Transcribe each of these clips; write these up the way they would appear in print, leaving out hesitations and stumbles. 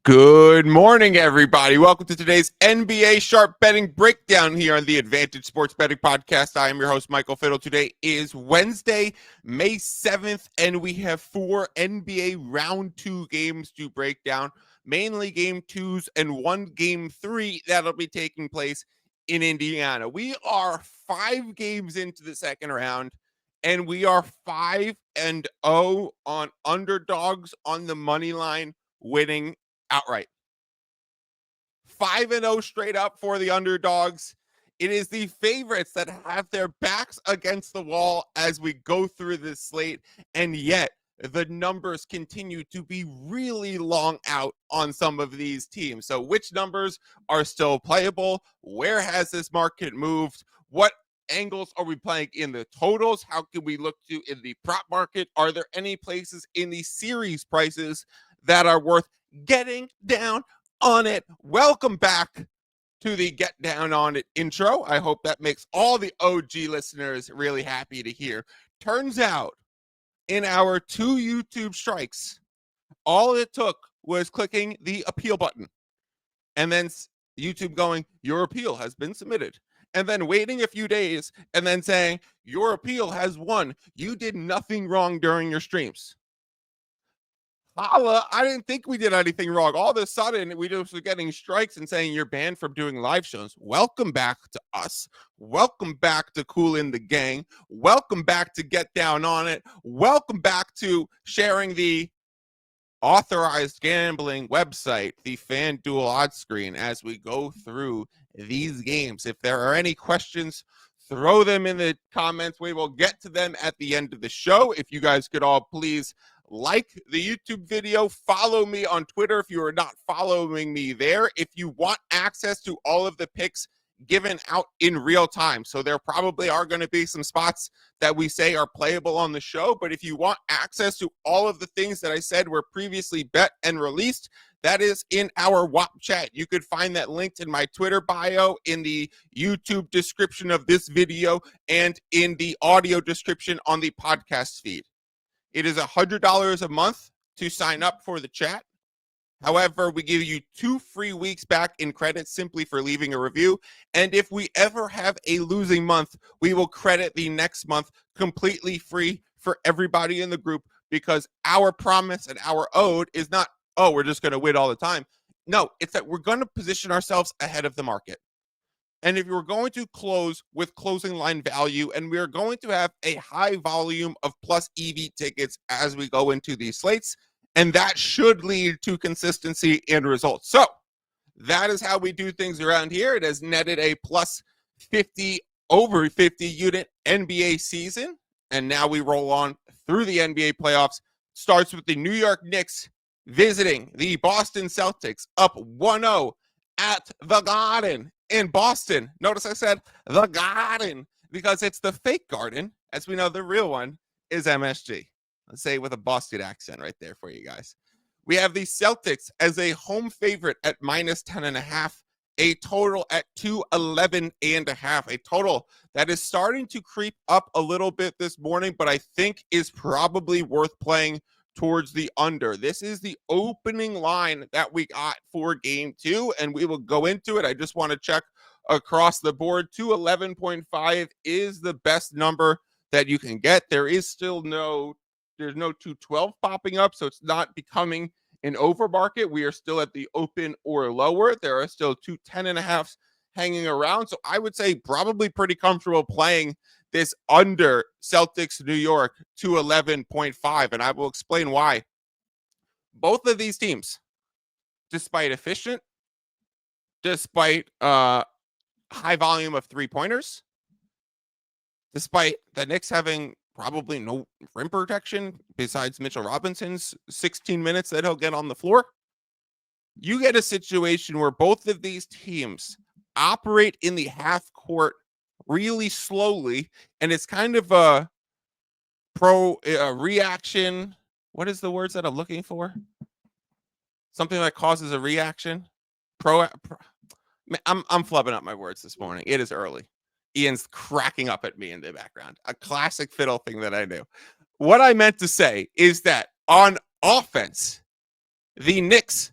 Good morning, everybody. Welcome to today's NBA Sharp Betting Breakdown here on the Advantage Sports Betting Podcast. I am your host, Michael Fiddle. Today is Wednesday, May 7th, and we have 4 NBA Round 2 games to break down, mainly Game 2s and 1 Game 3 that'll be taking place in Indiana. We are 5 games into the second round, and we are 5-0 on underdogs on the money line winning outright. 5-0 straight up for the underdogs. It is the favorites that have their backs against the wall as we go through this slate, and yet the numbers continue to be really long out on some of these teams. So which numbers are still playable? Where has this market moved? What angles are we playing in the totals? How can we look to in the prop market? Are there any places in the series prices that are worth getting down on it? Welcome back to the Get Down on It intro. I hope that makes all the OG listeners really happy to hear. Turns out, in our 2 YouTube strikes, all it took was clicking the appeal button and then YouTube going, your appeal has been submitted, and then waiting a few days and then saying, your appeal has won. You did nothing wrong during your streams. Holla, I didn't think we did anything wrong. All of a sudden, we just were getting strikes and saying you're banned from doing live shows. Welcome back to us. Welcome back to Cool in the Gang. Welcome back to Get Down on It. Welcome back to sharing the authorized gambling website, the FanDuel odds screen, as we go through these games. If there are any questions, throw them in the comments. We will get to them at the end of the show. If you guys could all please like the YouTube video, follow me on Twitter if you are not following me there. If you want access to all of the picks given out in real time, so there probably are going to be some spots that we say are playable on the show, but if you want access to all of the things that I said were previously bet and released, that is in our WAP chat. You could find that linked in my Twitter bio, in the YouTube description of this video, and in the audio description on the podcast feed. It is $100 a month to sign up for the chat. However, we give you 2 free weeks back in credit simply for leaving a review. And if we ever have a losing month, we will credit the next month completely free for everybody in the group, because our promise and our ode is not, oh, we're just going to win all the time. No, it's that we're going to position ourselves ahead of the market. And if you're going to close with closing line value, and we are going to have a high volume of plus EV tickets as we go into these slates, and that should lead to consistency and results. So that is how we do things around here. It has netted a plus 50, over 50 unit NBA season. And now we roll on through the NBA playoffs. Starts with the New York Knicks visiting the Boston Celtics, up 1-0 at the Garden in Boston. Notice I said the Garden because it's the fake Garden. As we know, the real one is MSG. Let's say it with a Boston accent right there for you guys. We have the Celtics as a home favorite at minus 10.5, a total at 211.5, a total that is starting to creep up a little bit this morning, but I think is probably worth playing towards the under. This is the opening line that we got for game 2, and we will go into it. I just want to check across the board. 211.5 is the best number that you can get. There's no 212 popping up, so it's not becoming an over market. We are still at the open or lower. There are still 210.5s hanging around, so I would say probably pretty comfortable playing this under Celtics New York 211.5, and I will explain why. Both of these teams, despite efficient, despite high volume of 3-pointers, despite the Knicks having probably no rim protection besides Mitchell Robinson's 16 minutes that he'll get on the floor, you get a situation where both of these teams operate in the half court really slowly, and it's kind of a reaction. What is the words that I'm looking for? Something that causes a reaction. I'm flubbing up my words this morning. It is early. Ian's cracking up at me in the background. A classic Fiddle thing that I do. What I meant to say is that on offense, the Knicks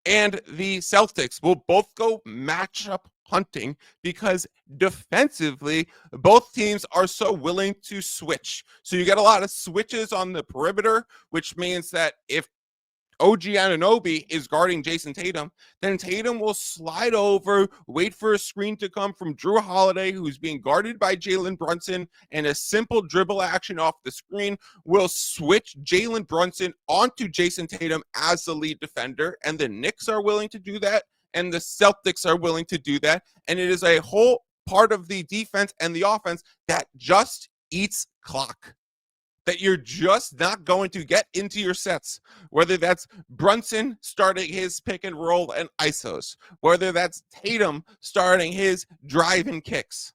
and the Celtics will both go matchup hunting because defensively, both teams are so willing to switch. So you get a lot of switches on the perimeter, which means that if OG Anunoby is guarding Jason Tatum, then Tatum will slide over, wait for a screen to come from Drew Holiday, who's being guarded by Jalen Brunson, and a simple dribble action off the screen will switch Jalen Brunson onto Jason Tatum as the lead defender. And the Knicks are willing to do that, and the Celtics are willing to do that. And it is a whole part of the defense and the offense that just eats clock, that you're just not going to get into your sets, whether that's Brunson starting his pick and roll and ISOs, whether that's Tatum starting his drive and kicks.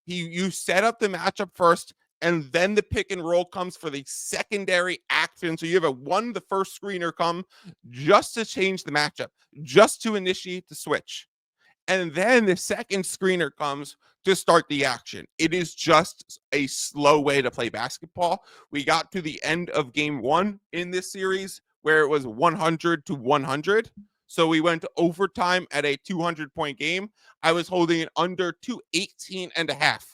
You set up the matchup first, and then the pick and roll comes for the secondary action. So you have the first screener come just to change the matchup, just to initiate the switch. And then the second screener comes to start the action. It is just a slow way to play basketball. We got to the end of game 1 in this series where it was 100-100. So we went to overtime at a 200-point game. I was holding it under 218.5.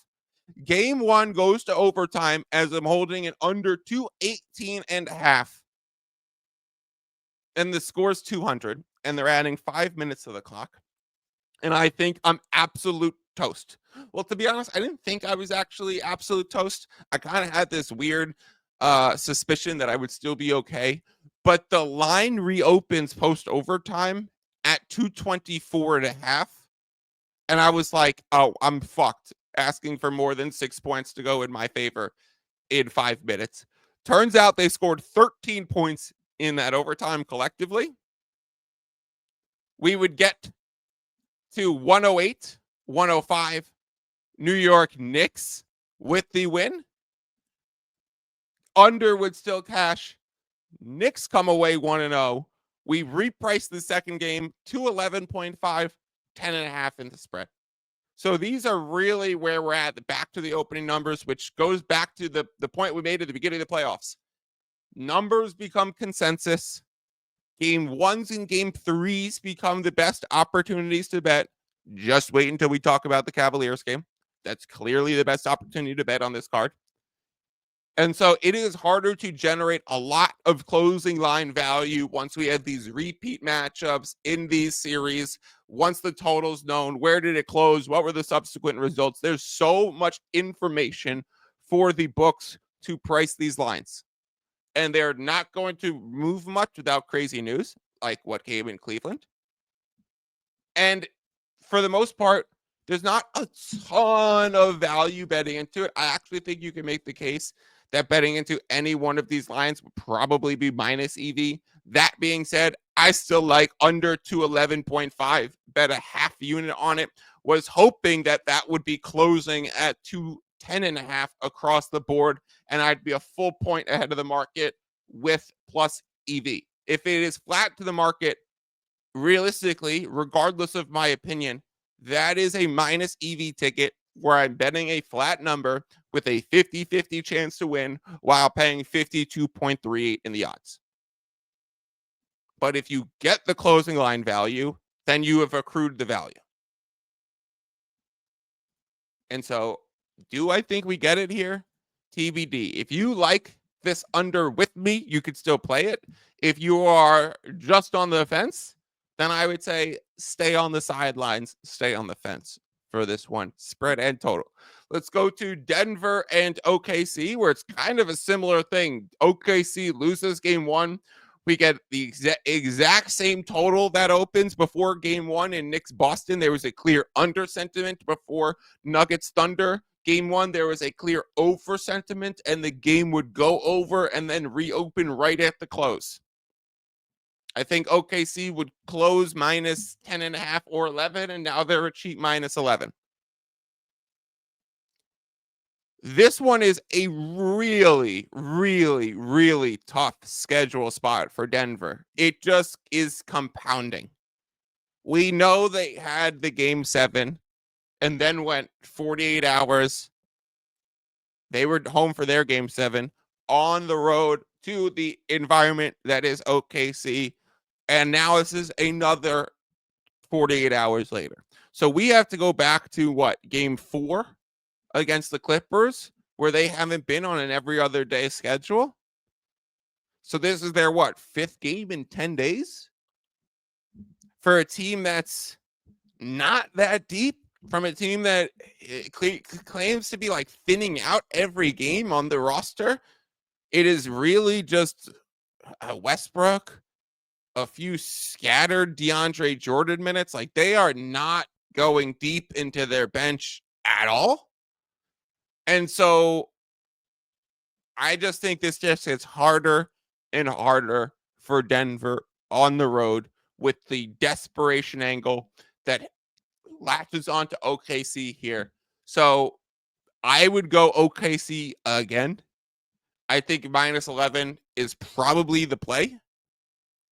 Game 1 goes to overtime as I'm holding it under 218.5. And the score's 200, and they're adding 5 minutes to the clock. And I think I'm absolute toast. Well, to be honest, I didn't think I was actually absolute toast. I kind of had this weird suspicion that I would still be okay. But the line reopens post overtime at 224.5. And I was like, oh, I'm fucked. Asking for more than 6 points to go in my favor in 5 minutes. Turns out they scored 13 points in that overtime collectively. We would get to 108, 105, New York Knicks with the win. Under would still cash. Knicks come away 1-0. We repriced the second game to 11.5, 10.5 in the spread. So these are really where we're at, back to the opening numbers, which goes back to the point we made at the beginning of the playoffs. Numbers become consensus. Game 1s and game 3s become the best opportunities to bet. Just wait until we talk about the Cavaliers game. That's clearly the best opportunity to bet on this card. And so it is harder to generate a lot of closing line value once we have these repeat matchups in these series. Once the total's known, where did it close? What were the subsequent results? There's so much information for the books to price these lines. And they're not going to move much without crazy news, like what came in Cleveland. And for the most part, there's not a ton of value betting into it. I actually think you can make the case that betting into any one of these lines would probably be minus EV. That being said, I still like under 211.5, bet a half unit on it. Was hoping that would be closing at 210.5 across the board, and I'd be a full point ahead of the market with plus EV. If it is flat to the market, realistically, regardless of my opinion, that is a minus EV ticket where I'm betting a flat number with a 50-50 chance to win while paying 52.38 in the odds. But if you get the closing line value, then you have accrued the value. And so, do I think we get it here? TBD. If you like this under with me, you could still play it. If you are just on the fence, then I would say stay on the sidelines, stay on the fence for this one, spread and total. Let's go to Denver and OKC, where it's kind of a similar thing. OKC loses game 1. We get the exact same total that opens before game 1 in Knicks Boston. There was a clear under sentiment before Nuggets Thunder. Game 1, there was a clear over sentiment, and the game would go over and then reopen right at the close. I think OKC would close minus 10.5 or 11, and now they're a cheap minus 11. This one is a really, really, really tough schedule spot for Denver. It just is compounding. We know they had the game 7 and then went 48 hours. They were home for their game 7 on the road to the environment that is OKC. And now this is another 48 hours later. So we have to go back to what? Game 4 against the Clippers, where they haven't been on an every other day schedule. So this is their what? 5th game in 10 days? For a team that's not that deep, from a team that claims to be like thinning out every game on the roster. It is really just Westbrook, a few scattered DeAndre Jordan minutes. Like, they are not going deep into their bench at all. And so I just think this just gets harder and harder for Denver on the road with the desperation angle that latches onto OKC here. So I would go OKC again. I think minus 11 is probably the play.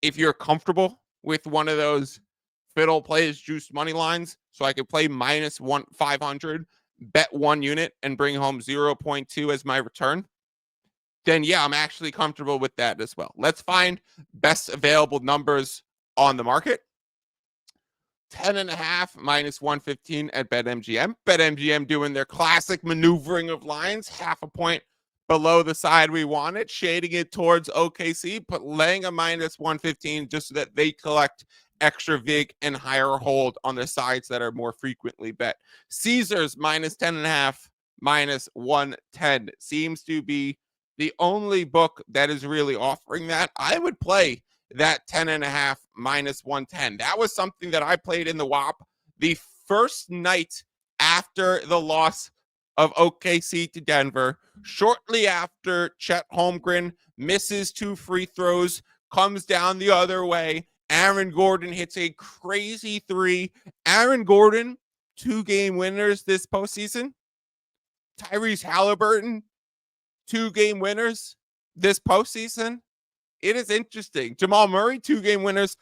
If you're comfortable with one of those Fiddle plays juice money lines, so I could play minus 500, bet 1 unit, and bring home 0.2 as my return, then yeah, I'm actually comfortable with that as well. Let's find best available numbers on the market. 10.5 minus 115 at BetMGM. BetMGM doing their classic maneuvering of lines, half a point below the side we wanted, shading it towards OKC, but laying a minus 115 just so that they collect extra vig and higher hold on the sides that are more frequently bet. Caesars minus 10.5 minus 110 seems to be the only book that is really offering that. I would play that 10.5 minus 110. That was something that I played in the WAP the first night after the loss of OKC to Denver. Shortly after, Chet Holmgren misses 2 free throws, comes down the other way. Aaron Gordon hits a crazy 3. Aaron Gordon, 2-game winners this postseason. Tyrese Halliburton, 2-game winners this postseason. It is interesting. Jamal Murray, 2-game winners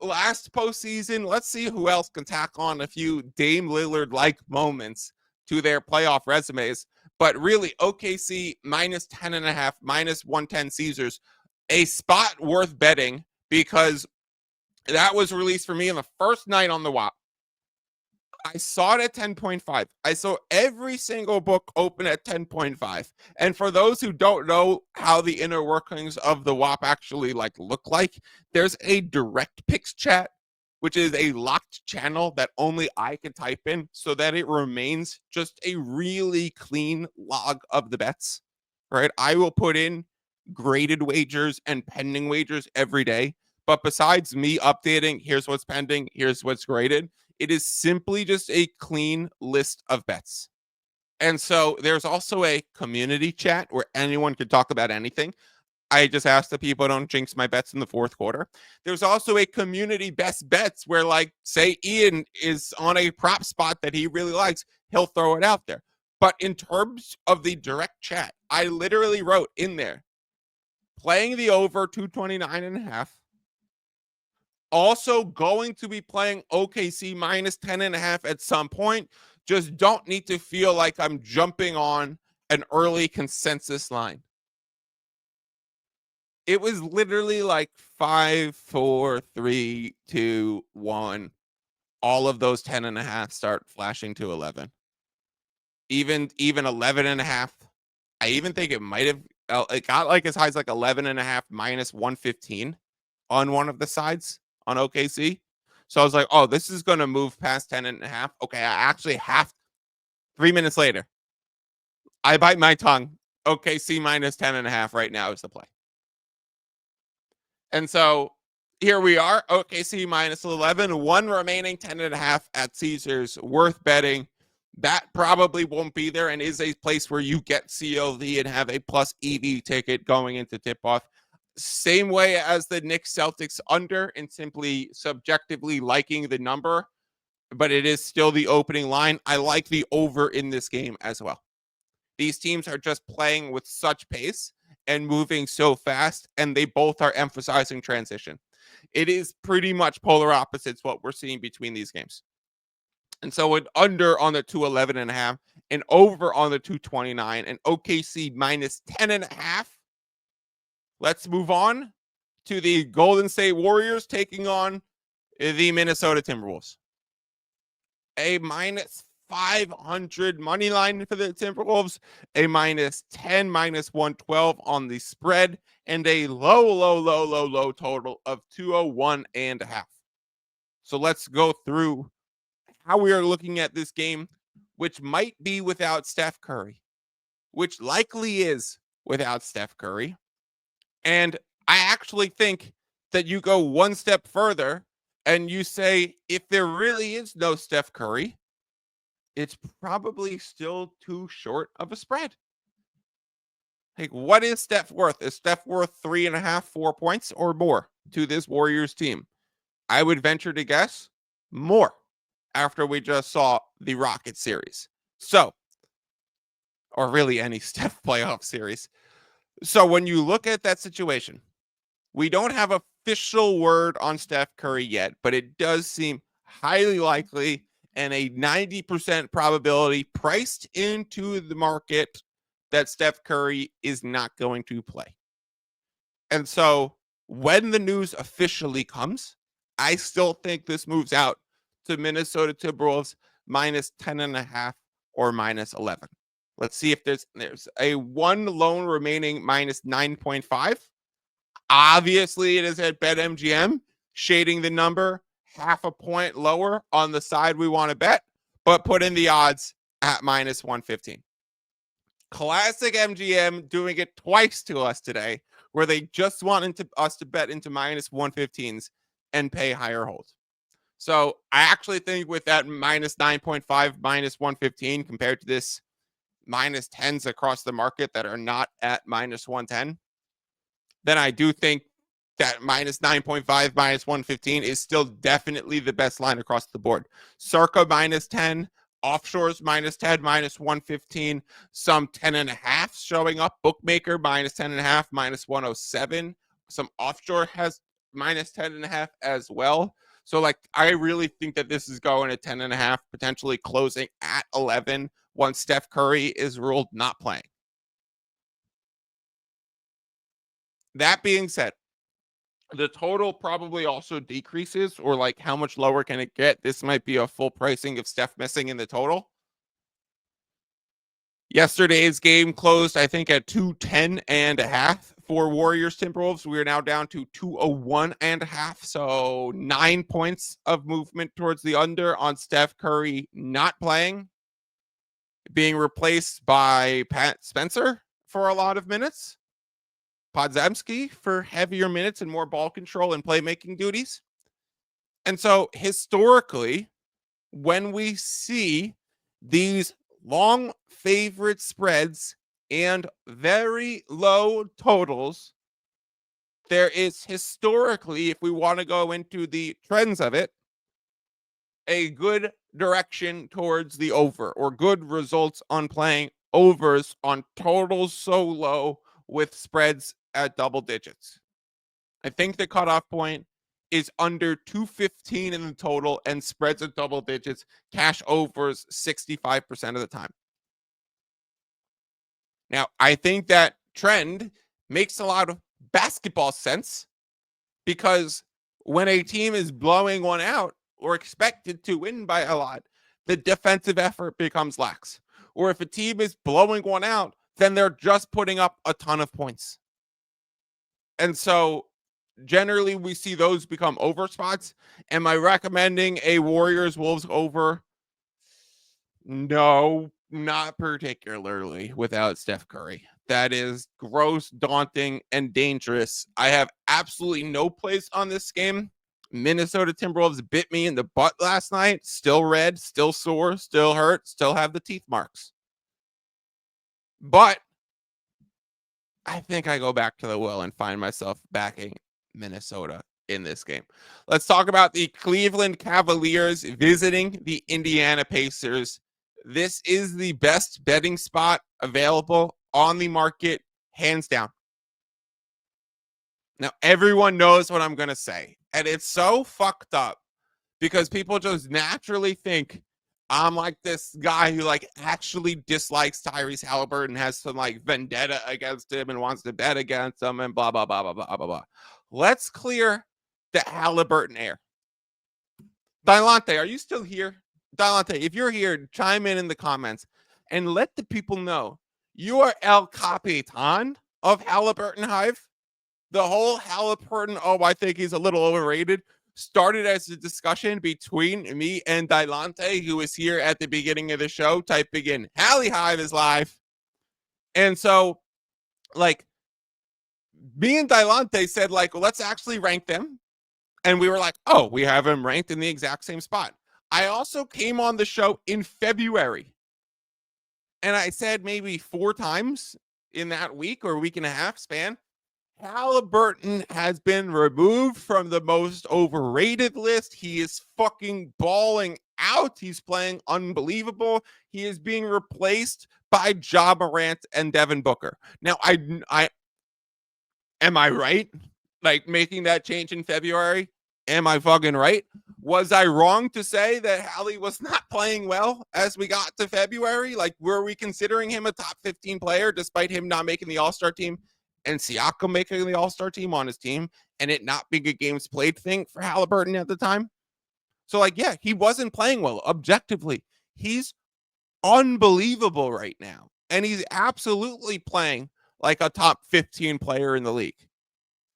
last postseason. Let's see who else can tack on a few Dame Lillard-like moments to their playoff resumes. But really, OKC minus 10.5, minus 110 Caesars, a spot worth betting because that was released for me in the first night on the WAP. I saw it at 10.5. I saw every single book open at 10.5. And for those who don't know how the inner workings of the WAP actually look like, there's a direct picks chat, which is a locked channel that only I can type in so that it remains just a really clean log of the bets, right? I will put in graded wagers and pending wagers every day. But besides me updating, here's what's pending, here's what's graded, it is simply just a clean list of bets. And so there's also a community chat where anyone can talk about anything. I just ask that people don't jinx my bets in the fourth quarter. There's also a community best bets where, say Ian is on a prop spot that he really likes, he'll throw it out there. But in terms of the direct chat, I literally wrote in there, playing the over 229.5. Also going to be playing OKC minus 10.5 at some point. Just don't need to feel like I'm jumping on an early consensus line. It was literally 5, 4, 3, 2, 1. All of those 10.5 start flashing to 11. Even 11.5. I even think it might have, it got as high as 11.5 minus 115 on one of the sides on OKC. So I was like, oh, this is going to move past 10.5. Okay, I actually have 3 minutes later. I bite my tongue. OKC minus 10.5 right now is the play. And so here we are, OKC minus 11, 1 remaining 10.5 at Caesars, worth betting. That probably won't be there and is a place where you get CLV and have a plus EV ticket going into tip-off. Same way as the Knicks Celtics under, and simply subjectively liking the number, but it is still the opening line. I like the over in this game as well. These teams are just playing with such pace and moving so fast, and they both are emphasizing transition. It is pretty much polar opposites what we're seeing between these games. And so an under on the 211.5, and over on the 229, and OKC minus 10.5. Let's move on to the Golden State Warriors taking on the Minnesota Timberwolves. A minus 500 money line for the Timberwolves, a minus 10, minus 112 on the spread, and a low total of 201.5. So let's go through how we are looking at this game, which might be without Steph Curry, which likely is without Steph Curry. And I actually think that you go one step further and you say, if there really is no Steph Curry, it's probably still too short of a spread. Like, what is Steph worth? Is Steph worth 3.5, 4 points or more to this Warriors team? I would venture to guess more after we just saw the Rocket series. So, or really any Steph playoff series. So when you look at that situation, we don't have official word on Steph Curry yet, but it does seem highly likely and a 90% probability priced into the market that Steph Curry is not going to play. And so when the news officially comes, I still think this moves out to Minnesota Timberwolves minus 10.5 or minus 11. Let's see if there's a one lone remaining minus 9.5. Obviously, it is at BetMGM, shading the number half a point lower on the side we want to bet, but put in the odds at minus 115. Classic MGM doing it twice to us today, where they just wanted us to bet into minus 115s and pay higher holds. So I actually think with that minus 9.5, minus 115 compared to this minus 10s across the market that are not at minus 110, then I do think that minus 9.5, minus 115 is still definitely the best line across the board. Circa minus 10, offshores minus 10, minus 115, some 10.5 showing up. Bookmaker minus 10.5, minus 107. Some offshore has minus 10.5 as well. So, like, I really think that this is going to 10.5, potentially closing at 11 once Steph Curry is ruled not playing. That being said, the total probably also decreases, or like how much lower can it get? This might be a full pricing of Steph missing in the total. Yesterday's game closed, I think, at 210.5 for Warriors Timberwolves. We are now down to 201.5. So 9 points of movement towards the under on Steph Curry not playing, being replaced by Pat Spencer for a lot of minutes, Podziemski for heavier minutes and more ball control and playmaking duties. And so historically, when we see these long favorite spreads and very low totals, there is historically, if we want to go into the trends of it, a good direction towards the over, or good results on playing overs on totals so low with spreads at double digits. I think the cutoff point is under 215 in the total and spreads at double digits, cash overs 65% of the time. Now, I think that trend makes a lot of basketball sense, because when a team is blowing one out or expected to win by a lot, the defensive effort becomes lax. Or if a team is blowing one out, then they're just putting up a ton of points. And so generally we see those become over spots. Am I recommending a Warriors Wolves over? No, not particularly without Steph Curry. That is gross, daunting, and dangerous. I have absolutely no place on this game. Minnesota Timberwolves bit me in the butt last night. Still red, still sore, still hurt, still have the teeth marks. But I think I go back to the well and find myself backing Minnesota in this game. Let's talk about the Cleveland Cavaliers visiting the Indiana Pacers. This is the best betting spot available on the market, hands down. Now, everyone knows what I'm going to say, and it's so fucked up because people just naturally think I'm like this guy who like actually dislikes Tyrese Halliburton, has some like vendetta against him and wants to bet against him and blah, blah, blah, blah, blah, blah, blah. let's clear the Halliburton air. Dilante, are you still here? Dilante, if you're here, chime in the comments and let the people know you are El Capitan of Halliburton Hive. The whole Halliburton, oh, I think he's a little overrated, started as a discussion between me and Dilante, who was here at the beginning of the show, typing in Hallie Hive is live. And so, like, me and Dilante said, like, well, let's actually rank them. And we were like, oh, we have him ranked in the exact same spot. I also came on the show in February. And I said maybe 4 times in that week or week and a half span, Halliburton has been removed from the most overrated list. He is fucking balling out. He's playing unbelievable. He is being replaced by Ja Morant and Devin Booker. Now, I am I right? Like making that change in February? Am I fucking right? Was I wrong to say that Hallie was not playing well as we got to February? Like, were we considering him a top 15 player despite him not making the All-Star team and Siakam making the All-Star team on his team and it not being a games played thing for Halliburton at the time? So, like, yeah, he wasn't playing well. Objectively, he's unbelievable right now. And he's absolutely playing like a top 15 player in the league.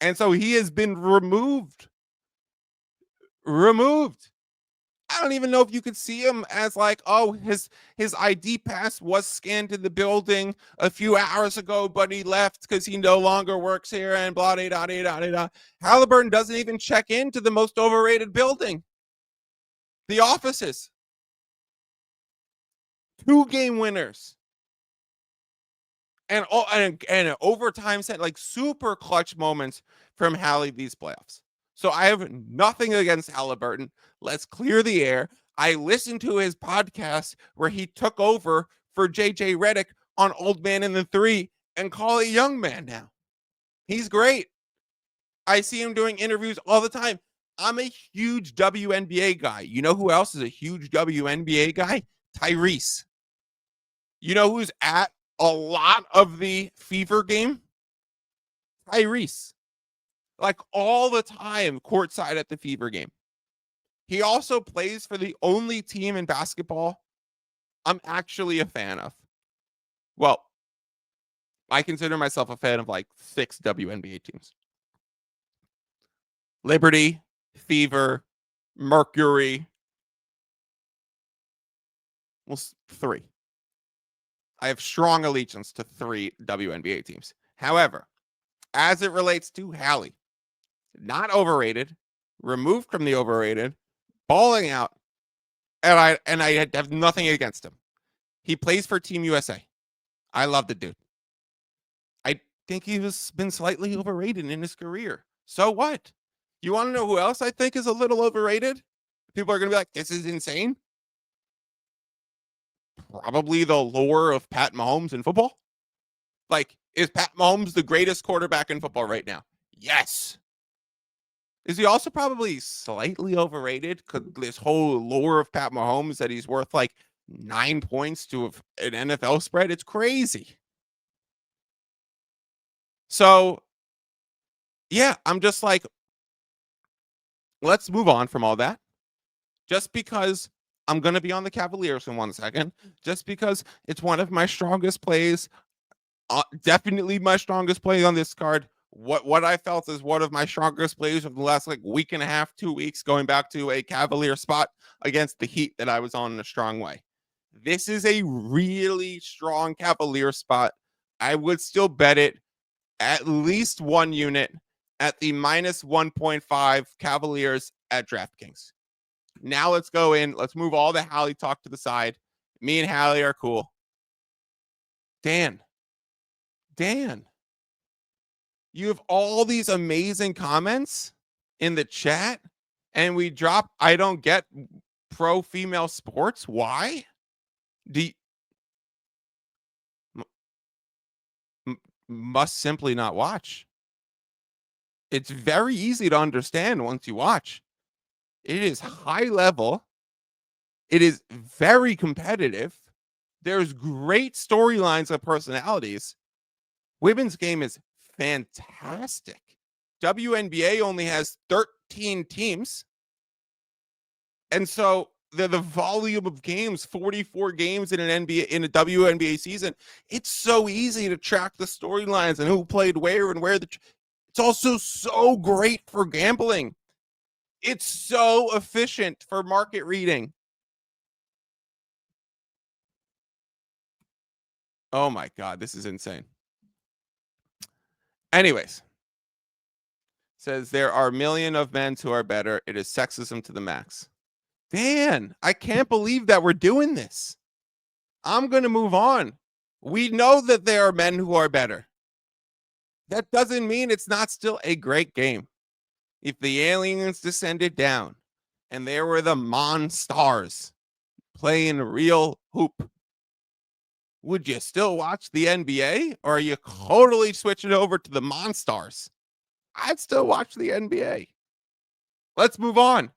And so he has been removed. I don't even know if you could see him as like, oh, his ID pass was scanned in the building a few hours ago, but he left because he no longer works here and blah, da, da, da, da, da. Halliburton doesn't even check into the most overrated building. The offices. 2 game winners. And an overtime set, like super clutch moments from Hallie these playoffs. So I have nothing against Halliburton. Let's clear the air. I listened to his podcast where he took over for JJ Redick on Old Man in the 3 and call it Young Man now. He's great. I see him doing interviews all the time. I'm a huge WNBA guy. You know who else is a huge WNBA guy? Tyrese. You know who's at a lot of the Fever game? Tyrese. Like all the time courtside at the Fever game. He also plays for the only team in basketball I'm actually a fan of. Well, I consider myself a fan of like 6 WNBA teams. Liberty, Fever, Mercury. Well, 3. I have strong allegiance to 3 WNBA teams. However, as it relates to Hallie, not overrated, removed from the overrated, balling out, and I have nothing against him. He plays for Team USA. I love the dude. I think he has been slightly overrated in his career. So what? You want to know who else I think is a little overrated? People are going to be like, this is insane. Probably the lore of Pat Mahomes in football. Like, is Pat Mahomes the greatest quarterback in football right now? Yes. Is he also probably slightly overrated? Because this whole lore of Pat Mahomes that he's worth like 9 points to an NFL spread, it's crazy. So, yeah, I'm just like, let's move on from all that. Just because I'm going to be on the Cavaliers in 1 second, just because it's one of my strongest plays, definitely my strongest play on this card. What I felt is one of my strongest plays of the last like week and a half, 2 weeks, going back to a Cavalier spot against the Heat that I was on in a strong way. This is a really strong Cavalier spot. I would still bet it at least 1 unit at the minus 1.5 Cavaliers at DraftKings. Now let's go in. Let's move all the Hallie talk to the side. Me and Hallie are cool. Dan, you have all these amazing comments in the chat, and we drop, I don't get pro female sports. Why? Must simply not watch. It's very easy to understand once you watch. It is high level. It is very competitive. There's great storylines of personalities. Women's game is fantastic. WNBA only has 13 teams. And so the volume of games, 44 games in an NBA in a WNBA season, it's so easy to track the storylines and who played where and where it's also so great for gambling. It's so efficient for market reading. Oh my God, this is insane. Anyways, says there are a million of men who are better. It is sexism to the max. Dan, I can't believe that we're doing this. I'm going to move on. We know that there are men who are better. That doesn't mean it's not still a great game. If the aliens descended down and there were the Monstars playing real hoop, would you still watch the NBA, or are you totally switching over to the Monstars? I'd still watch the NBA. Let's move on.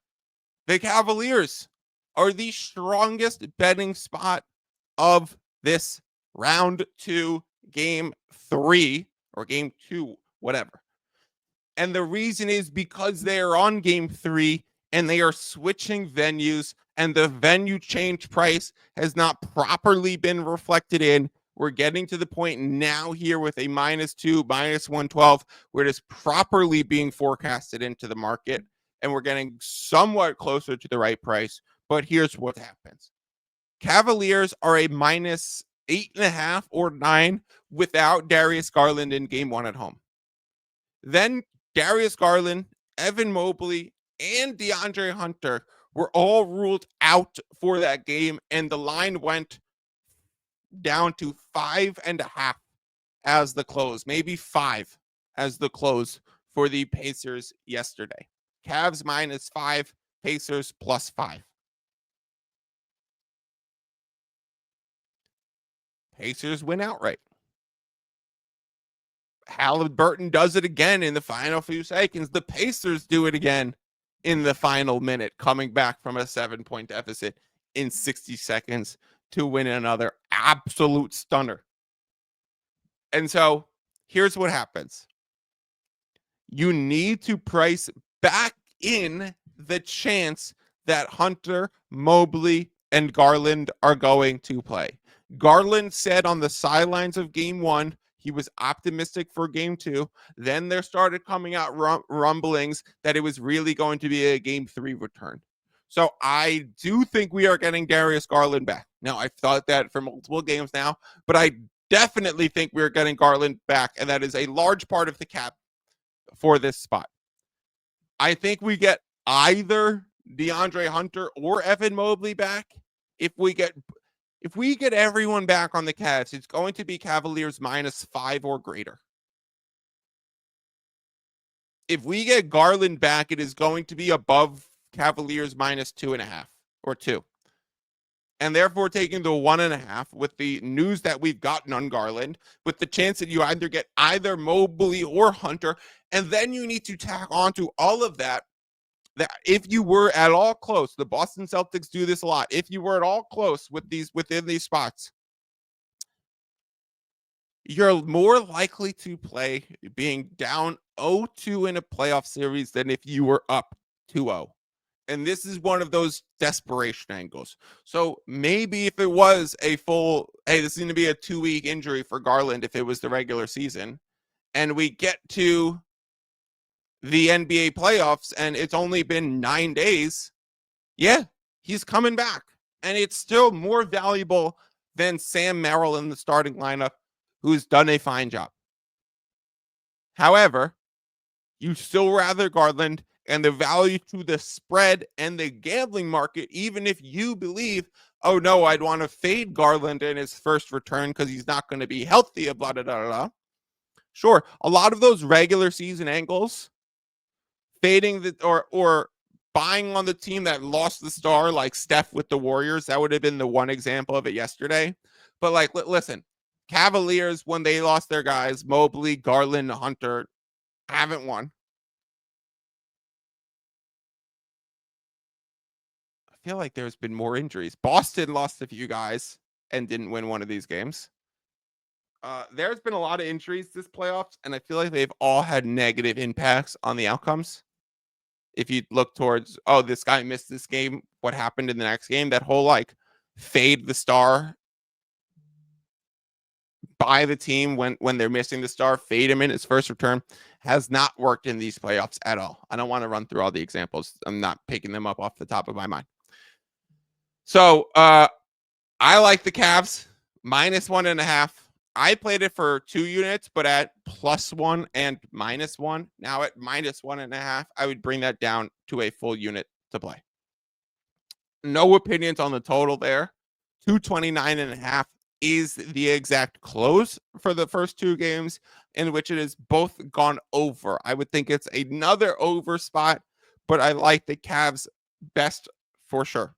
The Cavaliers are the strongest betting spot of this round 2, game 3, or game 2, whatever. And the reason is because they are on game 3 and they are switching venues, and the venue change price has not properly been reflected in. We're getting to the point now here with a -2, -112, where it is properly being forecasted into the market, and we're getting somewhat closer to the right price. But here's what happens. Cavaliers are a -8.5 or 9 without Darius Garland in game 1 at home. Then Darius Garland, Evan Mobley, and DeAndre Hunter were all ruled out for that game, and the line went down to 5.5 as the close, maybe 5 as the close for the Pacers yesterday. Cavs -5, Pacers +5. Pacers win outright. Halliburton does it again in the final few seconds. The Pacers do it again in the final minute, coming back from a 7-point deficit in 60 seconds to win another absolute stunner. And so here's what happens. You need to price back in the chance that Hunter, Mobley, and Garland are going to play. Garland said on the sidelines of game 1, he was optimistic for game 2. Then there started coming out rumblings that it was really going to be a game 3 return. So I do think we are getting Darius Garland back. Now, I've thought that for multiple games now, but I definitely think we're getting Garland back, and that is a large part of the cap for this spot. I think we get either DeAndre Hunter or Evan Mobley back. If we get everyone back on the Cavs, it's going to be Cavaliers -5 or greater. If we get Garland back, it is going to be above Cavaliers -2.5 or 2. And therefore taking the 1.5 with the news that we've gotten on Garland, with the chance that you either get either Mobley or Hunter, and then you need to tack onto all of that if you were at all close, the Boston Celtics do this a lot. If you were at all close within these spots, you're more likely to play being down 0-2 in a playoff series than if you were up 2-0. And this is one of those desperation angles. So maybe if it was a full, hey, this is going to be a 2-week injury for Garland if it was the regular season, and we get to the NBA playoffs and it's only been 9 days, yeah, he's coming back. And it's still more valuable than Sam Merrill in the starting lineup, who's done a fine job. However, you still rather Garland, and the value to the spread and the gambling market, even if you believe, oh no, I'd want to fade Garland in his first return because he's not going to be healthy, blah, blah, blah, blah. Sure, a lot of those regular season angles, fading the or buying on the team that lost the star, like Steph with the Warriors, that would have been the one example of it yesterday. But like, listen, Cavaliers, when they lost their guys, Mobley, Garland, Hunter, haven't won. I feel like there's been more injuries. Boston lost a few guys and didn't win one of these games. There's been a lot of injuries this playoffs, and I feel like they've all had negative impacts on the outcomes. If you look towards, oh, this guy missed this game, what happened in the next game? That whole like fade the star by the team when they're missing the star, fade him in his first return, has not worked in these playoffs at all. I don't want to run through all the examples. I'm not picking them up off the top of my mind. So I like the Cavs -1.5. I played it for 2 units, but at +1 and -1. Now at -1.5, I would bring that down to a full unit to play. No opinions on the total there. 229.5 is the exact close for the first 2 games in which it has both gone over. I would think it's another over spot, but I like the Cavs best for sure.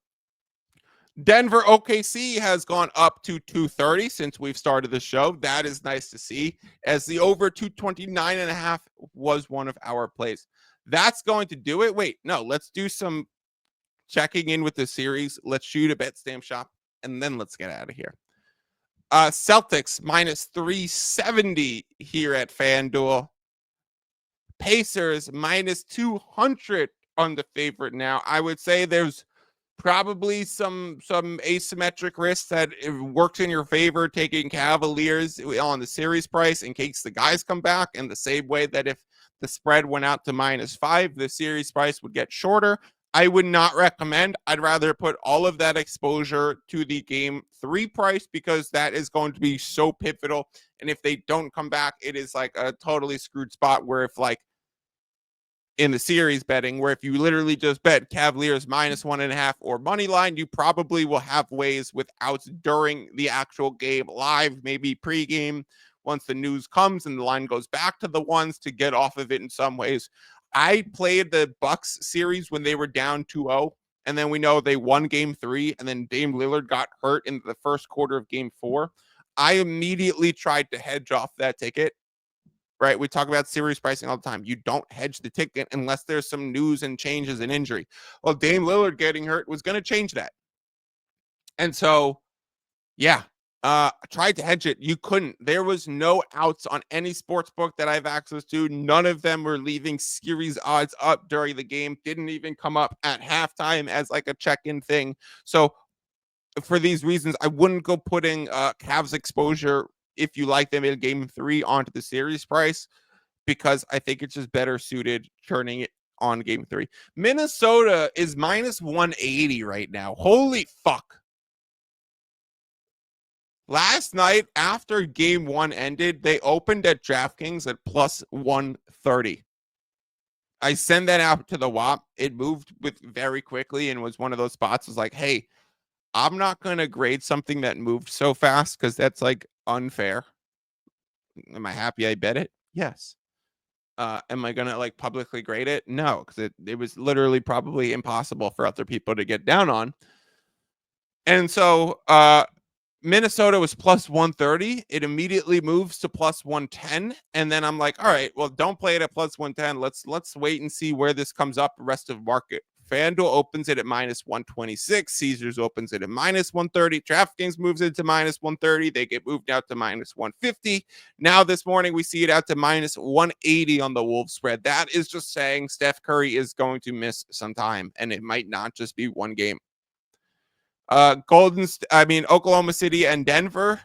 Denver OKC has gone up to 230 since we've started the show. That is nice to see, as the over 229.5 was one of our plays. That's going to do it. Wait, no, let's do some checking in with the series. Let's shoot a bet stamp shop, and then let's get out of here. Celtics -370 here at FanDuel. Pacers -200 on the favorite now. I would say there's probably some asymmetric risk that it works in your favor, taking Cavaliers on the series price in case the guys come back, in the same way that if the spread went out to -5, the series price would get shorter. I would not recommend. I'd rather put all of that exposure to the game 3 price, because that is going to be so pivotal. And if they don't come back, it is like a totally screwed spot where if like in the series betting, where if you literally just bet Cavaliers -1.5 or money line, you probably will have ways with outs during the actual game live, maybe pregame, once the news comes and the line goes back to the ones, to get off of it in some ways. I played the Bucks series when they were down 2-0, and then we know they won game 3, and then Dame Lillard got hurt in the first quarter of game 4. I immediately tried to hedge off that ticket. Right? We talk about series pricing all the time. You don't hedge the ticket unless there's some news and changes in injury. Well, Dame Lillard getting hurt was going to change that. And so, yeah, I tried to hedge it. You couldn't. There was no outs on any sports book that I have access to. None of them were leaving series odds up during the game. Didn't even come up at halftime as like a check-in thing. So for these reasons, I wouldn't go putting Cavs exposure, if you like them in game 3, onto the series price, because I think it's just better suited turning it on game 3. Minnesota is -180 right now. Holy fuck. Last night, after game 1 ended, they opened at DraftKings at +130. I send that out to the WAP. It moved with very quickly and was one of those spots. Was like, hey, I'm not going to grade something that moved so fast, because that's like unfair. Am I happy I bet it? Yes. Am I going to like publicly grade it? No, because it was literally probably impossible for other people to get down on. And so Minnesota was +130. It immediately moves to +110. And then I'm like, all right, well, don't play it at +110. Let's wait and see where this comes up the rest of market. FanDuel opens it at -126. Caesars opens it at -130. DraftKings moves it to -130. They get moved out to -150. Now this morning we see it out to -180 on the Wolves spread. That is just saying Steph Curry is going to miss some time, and it might not just be one game. Oklahoma City and Denver.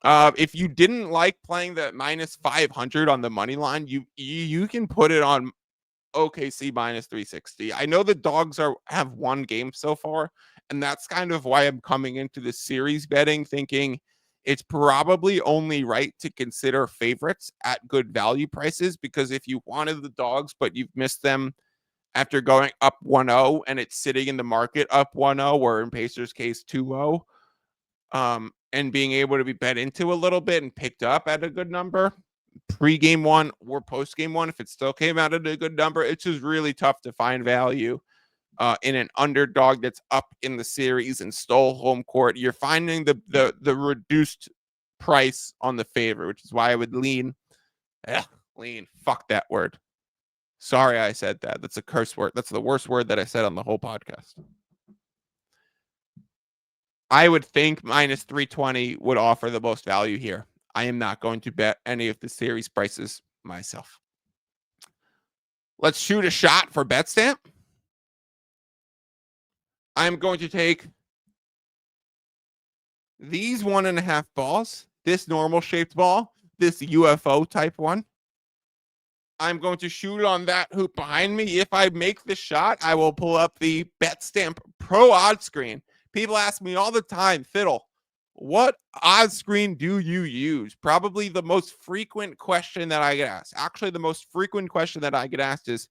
If you didn't like playing the -500 on the money line, you can put it on OKC -360. I know the dogs have one game so far, and that's kind of why I'm coming into the series betting thinking it's probably only right to consider favorites at good value prices, because if you wanted the dogs but you've missed them after going up 1-0 and it's sitting in the market up 1-0, or in Pacers case 2-0, and being able to be bet into a little bit and picked up at a good number, pre-game 1 or post-game 1, if it still came out at a good number, it's just really tough to find value in an underdog that's up in the series and stole home court. You're finding the reduced price on the favorite, which is why I would lean. Fuck that word. Sorry I said that. That's a curse word. That's the worst word that I said on the whole podcast. I would think -320 would offer the most value here. I am not going to bet any of the series prices myself. Let's shoot a shot for bet stamp. I'm going to take these 1.5 balls, this normal shaped ball, this UFO type one. I'm going to shoot on that hoop behind me. If I make the shot, I will pull up the bet stamp pro odds screen. People ask me all the time, Fiddle, what odds screen do you use? Probably the most frequent question that I get asked. Actually, the most frequent question that I get asked is,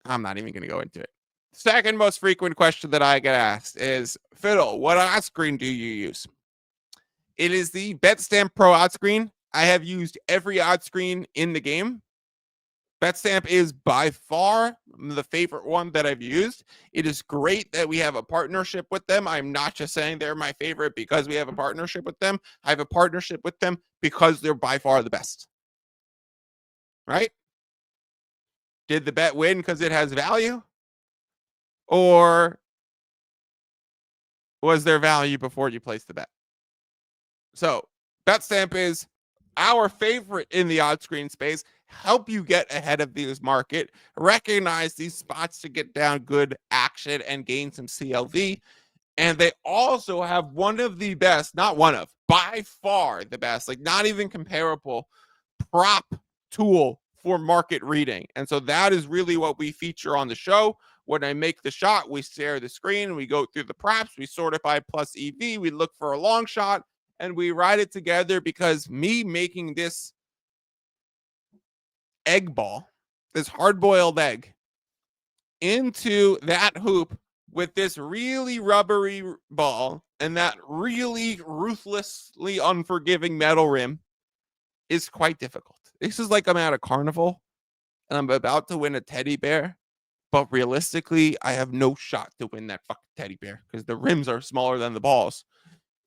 I'm not even going to go into it. Second most frequent question that I get asked is, Fiddle, what odds screen do you use? It is the BetStamp Pro odds screen. I have used every odds screen in the game. BetStamp is by far the favorite one that I've used. It is great that we have a partnership with them. I'm not just saying they're my favorite because we have a partnership with them. I have a partnership with them because they're by far the best. Right? Did the bet win because it has value? Or was there value before you placed the bet? So BetStamp is our favorite in the odds screen space. Help you get ahead of this market, recognize these spots to get down good action and gain some CLV. And they also have one of the best, not one of, by far the best, like not even comparable prop tool for market reading. And so that is really what we feature on the show. When I make the shot, we stare at the screen, we go through the props, we sortify plus EV, we look for a long shot, and we ride it together, because me making this egg ball, this hard-boiled egg, into that hoop with this really rubbery ball and that really ruthlessly unforgiving metal rim is quite difficult. This is like I'm at a carnival and I'm about to win a teddy bear, but realistically, I have no shot to win that fucking teddy bear because the rims are smaller than the balls.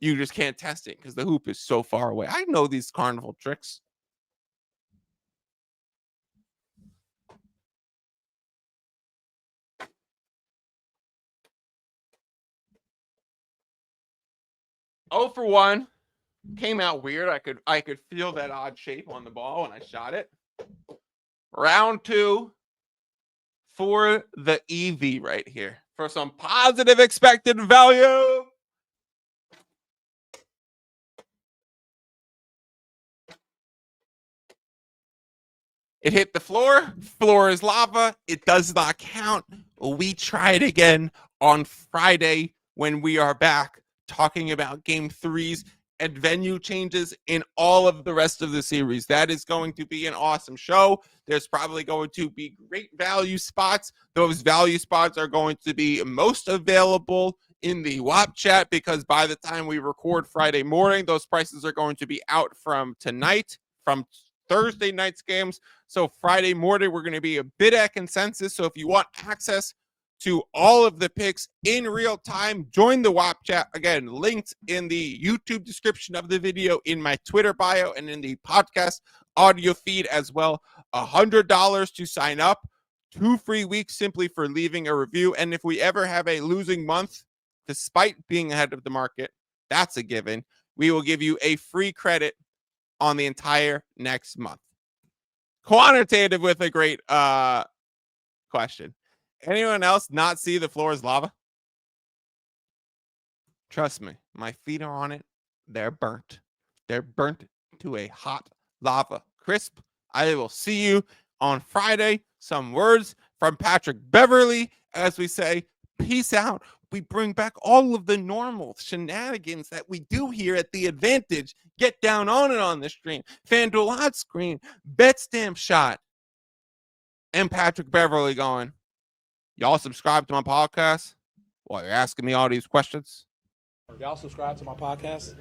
You just can't test it because the hoop is so far away. I know these carnival tricks. Oh for 1 came out weird. I could feel that odd shape on the ball when I shot it. Round 2 for the EV right here for some positive expected value. It hit the floor. Floor is lava. It does not count. We try it again on Friday when we are back talking about game 3s and venue changes in all of the rest of the series. That is going to be an awesome show. There's probably going to be great value spots. Those value spots are going to be most available in the WAP chat, because by the time we record Friday morning, those prices are going to be out from tonight, from Thursday night's games. So Friday morning, we're going to be a bit at consensus. So if you want access to all of the picks in real time, join the WAP chat. Again, linked in the YouTube description of the video, in my Twitter bio, and in the podcast audio feed as well. $100 to sign up, 2 free weeks simply for leaving a review. And if we ever have a losing month, despite being ahead of the market, that's a given, we will give you a free credit on the entire next month. Quantitative with a great question. Anyone else not see the floor is lava? Trust me, my feet are on it. They're burnt. They're burnt to a hot lava crisp. I will see you on Friday. Some words from Patrick Beverly as we say, peace out. We bring back all of the normal shenanigans that we do here at The Advantage. Get down on it on the stream. FanDuel odds screen, bet stamp shot, and Patrick Beverly going, y'all subscribe to my podcast while you're asking me all these questions? Y'all subscribe to my podcast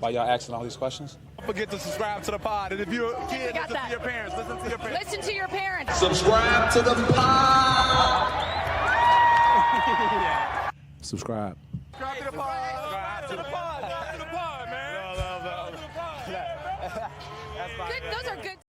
while y'all asking all these questions? Don't forget to subscribe to the pod. And if you're a kid, listen to your parents. Listen to your parents. Listen to your parents. Subscribe to the pod. Subscribe. Subscribe to the pod. Subscribe to the pod. Subscribe to the pod, man. Good, those are good.